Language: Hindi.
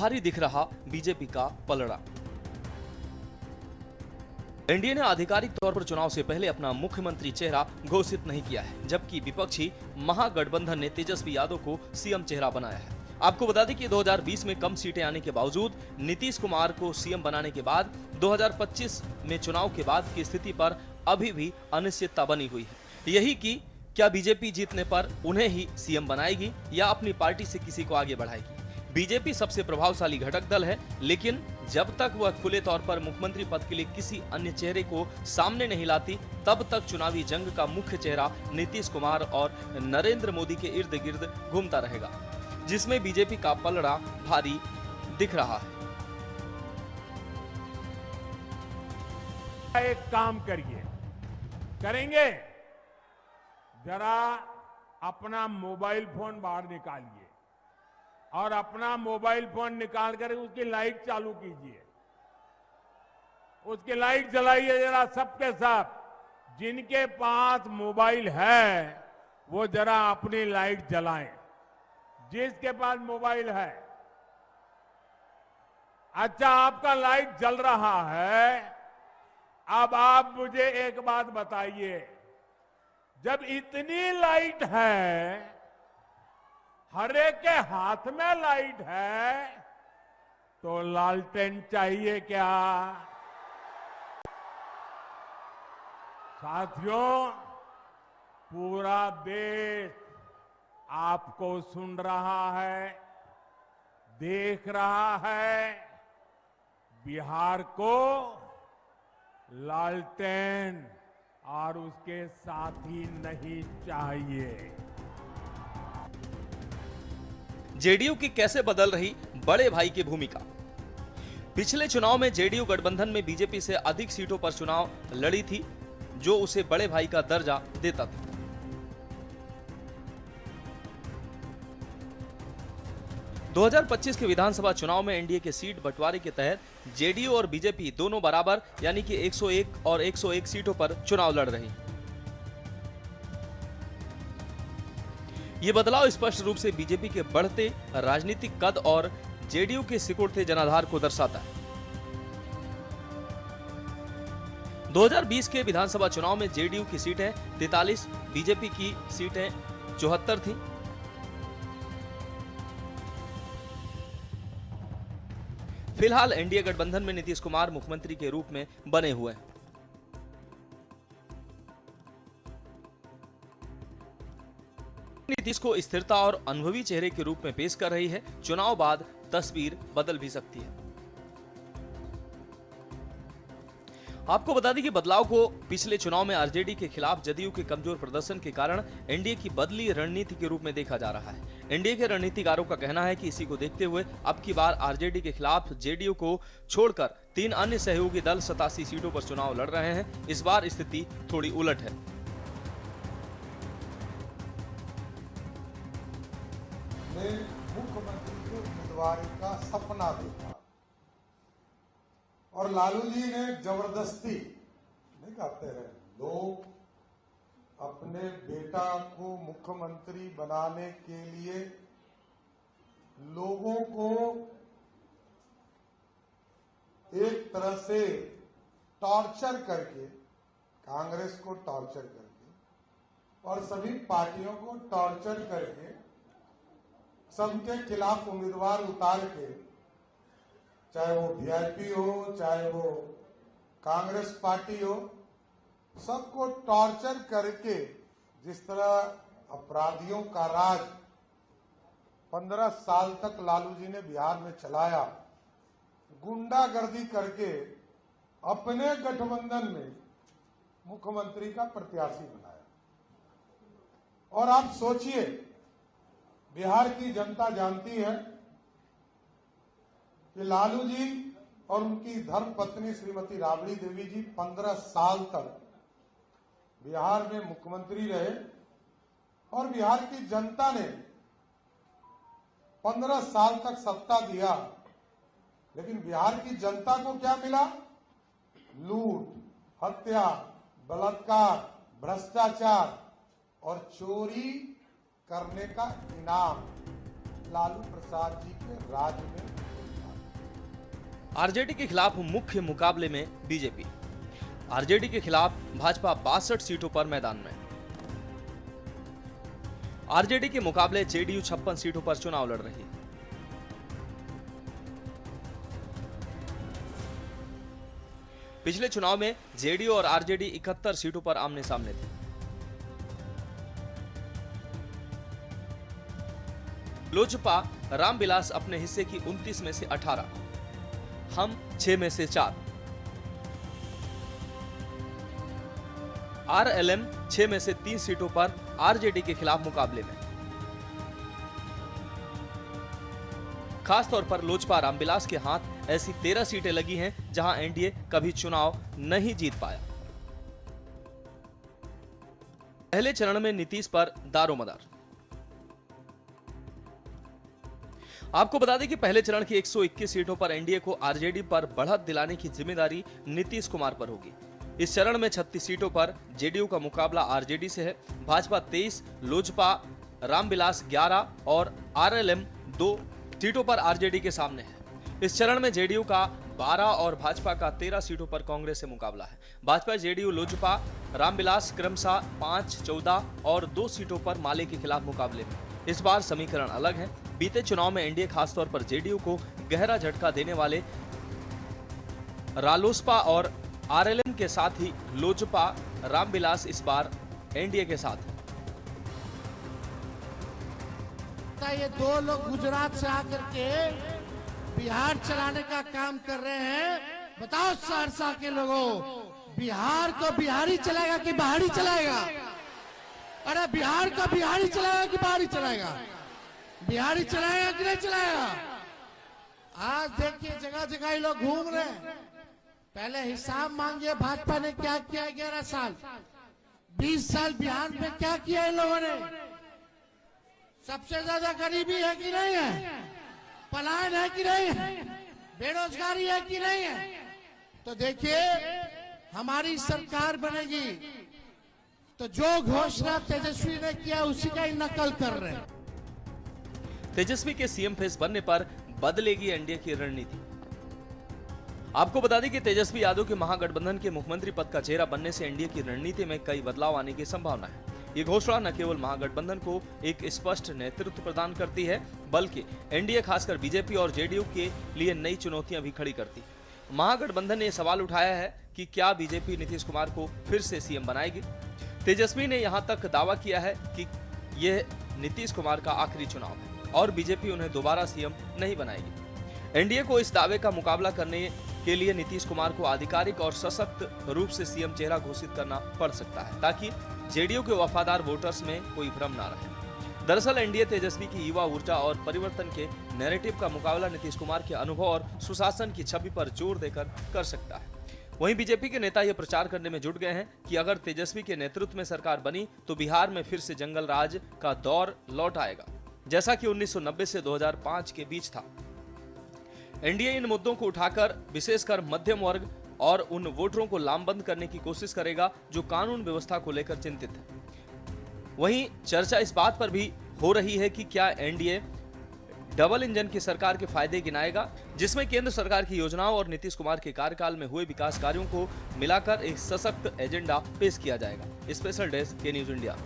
भारी दिख रहा बीजेपी का पलड़ा। एनडीए ने आधिकारिक तौर पर चुनाव से पहले अपना मुख्यमंत्री चेहरा घोषित नहीं किया है, जबकि विपक्षी महागठबंधन ने तेजस्वी यादव को सीएम चेहरा बनाया है। आपको बता दें कि 2020 में कम सीटें आने के बावजूद नीतीश कुमार को सीएम बनाने के बाद 2025 में चुनाव के बाद की स्थिति पर अभी भी अनिश्चितता बनी हुई है। यही कि क्या बीजेपी जीतने पर उन्हें ही सीएम बनाएगी या अपनी पार्टी से किसी को आगे बढ़ाएगी। बीजेपी सबसे प्रभावशाली घटक दल है, लेकिन जब तक वह खुले तौर पर मुख्यमंत्री पद के लिए किसी अन्य चेहरे को सामने नहीं लाती, तब तक चुनावी जंग का मुख्य चेहरा नीतीश कुमार और नरेंद्र मोदी के इर्द गिर्द घूमता रहेगा, जिसमें बीजेपी का पलड़ा भारी दिख रहा है। एक काम करेंगे, जरा अपना मोबाइल फोन बाहर निकालिए और अपना मोबाइल फोन निकाल कर उसकी लाइट चालू कीजिए, उसकी लाइट जलाइए जरा सबके सब। जिनके पास मोबाइल है वो जरा अपनी लाइट जलाएं। जिसके पास मोबाइल है, अच्छा आपका लाइट जल रहा है। अब आप मुझे एक बात बताइए, जब इतनी लाइट है, हर एक के हाथ में लाइट है, तो लालटेन चाहिए क्या? साथियों, पूरा देश आपको सुन रहा है, देख रहा है। बिहार को लालटेन और उसके साथी नहीं चाहिए। जेडीयू की कैसे बदल रही बड़े भाई की भूमिका। पिछले चुनाव में जेडीयू गठबंधन में बीजेपी से अधिक सीटों पर चुनाव लड़ी थी, जो उसे बड़े भाई का दर्जा देता था। – 2025 के विधानसभा चुनाव में एनडीए के सीट बंटवारे के तहत जेडीयू और बीजेपी दोनों बराबर यानी कि 101 और 101 सीटों पर चुनाव लड़ रही। ये बदलाव स्पष्ट रूप से बीजेपी के बढ़ते राजनीतिक कद और जेडीयू के सिकुड़ते जनाधार को दर्शाता है। 2020 के विधानसभा चुनाव में जेडीयू की सीटें 43, बीजेपी की सीटें 74 थीं। फिलहाल एनडीए गठबंधन में नीतीश कुमार मुख्यमंत्री के रूप में बने हुए हैं। नीतीश को स्थिरता और अनुभवी चेहरे के रूप में पेश कर रही है। चुनाव बाद तस्वीर बदल भी सकती है। आपको बता दें कि बदलाव को पिछले चुनाव में आरजेडी के खिलाफ जदयू के कमजोर प्रदर्शन के कारण एनडीए की बदली रणनीति के रूप में देखा जा रहा है। एनडीए के रणनीतिकारों का कहना है कि इसी को देखते हुए अब की बार आरजेडी के खिलाफ जेडीयू को छोड़कर 3 अन्य सहयोगी दल 87 सीटों पर चुनाव लड़ रहे हैं। इस बार स्थिति थोड़ी उलट है। मुख्यमंत्री के उम्मीदवार का सपना देखा और लालू जी ने जबरदस्ती नहीं कहते हैं, लोग अपने बेटा को मुख्यमंत्री बनाने के लिए लोगों को एक तरह से टॉर्चर करके, कांग्रेस को टॉर्चर करके और सभी पार्टियों को टॉर्चर करके सबके खिलाफ उम्मीदवार उतार के, चाहे वो वीआईपी हो, चाहे वो कांग्रेस पार्टी हो, सबको टॉर्चर करके जिस तरह अपराधियों का राज 15 साल तक लालू जी ने बिहार में चलाया, गुंडागर्दी करके अपने गठबंधन में मुख्यमंत्री का प्रत्याशी बनाया। और आप सोचिए, बिहार की जनता जानती है कि लालू जी और उनकी धर्मपत्नी श्रीमती राबड़ी देवी जी 15 साल तक बिहार में मुख्यमंत्री रहे और बिहार की जनता ने 15 साल तक सत्ता दिया, लेकिन बिहार की जनता को क्या मिला? लूट, हत्या, बलात्कार, भ्रष्टाचार और चोरी करने का इनाम लालू प्रसाद जी के राज में। आरजेडी के खिलाफ मुख्य मुकाबले में बीजेपी। आरजेडी के खिलाफ भाजपा 62 सीटों पर मैदान में। आरजेडी के मुकाबले जेडीयू 56 सीटों पर चुनाव लड़ रही है। पिछले चुनाव में जेडीयू और आरजेडी 71 सीटों पर आमने सामने थे। लोजपा रामविलास अपने हिस्से की 29 में से 18, हम 6 में से 4, आरएलएम 6 में से 3 सीटों पर आरजेडी के खिलाफ मुकाबले में। खासतौर पर लोजपा रामविलास के हाथ ऐसी 13 सीटें लगी हैं जहां एनडीए कभी चुनाव नहीं जीत पाया। पहले चरण में नीतीश पर दारोमदार। आपको बता दें कि पहले चरण की 121 सीटों पर एनडीए को आरजेडी पर बढ़त दिलाने की जिम्मेदारी नीतीश कुमार पर होगी। इस चरण में 36 सीटों पर जेडीयू का मुकाबला आरजेडी से है। भाजपा 23, लोजपा रामविलास 11 और आरएलएम 2 सीटों पर आरजेडी के सामने है। इस चरण में जेडीयू का 12 और भाजपा का 13 सीटों पर कांग्रेस से मुकाबला है। भाजपा, जेडीयू, लोजपा, रामविलास क्रमशः 5, 14 और 2 सीटों पर माले के खिलाफ मुकाबले में। इस बार समीकरण अलग है। बीते चुनाव में एनडीए खासतौर पर जेडीयू को गहरा झटका देने वाले रालोसपा और आरएलएम के साथ ही लोजपा रामविलास इस बार एनडीए के साथ है। ये 2 लोग गुजरात से आकर के बिहार चलाने का काम कर रहे हैं। बताओ सहरसा के लोगों, बिहार को बिहारी चलाएगा कि बाहरी चलाएगा? अरे बिहार को बिहारी चलाएगा कि बाहरी चलाएगा? बिहारी चलाएगा कि नहीं चलाएगा? आज देखिए जगह जगह लोग घूम रहे हैं। पहले हिसाब मांगिए, भाजपा ने क्या किया 11 साल, 20 साल बिहार में क्या किया इन लोगों ने? सबसे ज्यादा गरीबी है कि नहीं है? पलायन है कि नहीं है? बेरोजगारी है कि नहीं है? तो देखिए हमारी सरकार बनेगी तो जो घोषणा तेजस्वी ने किया उसी का ही नकल कर रहे हैं। तेजस्वी के सीएम फेस बनने पर बदलेगी एनडीए की रणनीति। आपको बता दें कि तेजस्वी यादव के महागठबंधन के मुख्यमंत्री पद का चेहरा बनने से एनडीए की रणनीति में कई बदलाव आने की संभावना है। ये घोषणा न केवल महागठबंधन को एक स्पष्ट नेतृत्व प्रदान करती है, बल्कि एनडीए खासकर बीजेपी और जेडीयू के लिए नई चुनौतियां भी खड़ी करती है। महागठबंधन ने सवाल उठाया है कि क्या बीजेपी नीतीश कुमार को फिर से सीएम बनाएगी। तेजस्वी ने यहां तक दावा किया है कि यह नीतीश कुमार का आखिरी चुनाव है और बीजेपी उन्हें दोबारा सीएम नहीं बनाएगी। एनडीए को इस दावे का मुकाबला करने के लिए नीतीश कुमार को आधिकारिक और सशक्त रूप से सीएम चेहरा घोषित करना पड़ सकता है, ताकि जेडीयू के वफादार वोटर्स में कोई भ्रम ना रहे। दरअसल एनडीए तेजस्वी की युवा ऊर्जा और परिवर्तन के नैरेटिव का मुकाबला नीतीश कुमार के अनुभव और सुशासन की छवि पर जोर देकर कर सकता है। वहीं बीजेपी के नेता यह प्रचार करने में जुट गए हैं कि अगर तेजस्वी के नेतृत्व में सरकार बनी तो बिहार में फिर से जंगल राज का दौर लौट आएगा, जैसा कि 1990 से 2005 के बीच था। एनडीए इन मुद्दों को उठाकर विशेषकर मध्यम वर्ग और उन वोटरों को लामबंद करने की कोशिश करेगा जो कानून व्यवस्था को लेकर चिंतित है। वहीं चर्चा इस बात पर भी हो रही है कि क्या एनडीए डबल इंजन की सरकार के फायदे गिनाएगा, जिसमें केंद्र सरकार की योजनाओं और नीतीश कुमार के कार्यकाल में हुए विकास कार्यों को मिलाकर एक सशक्त एजेंडा पेश किया जाएगा। स्पेशल डेस्क के न्यूज इंडिया।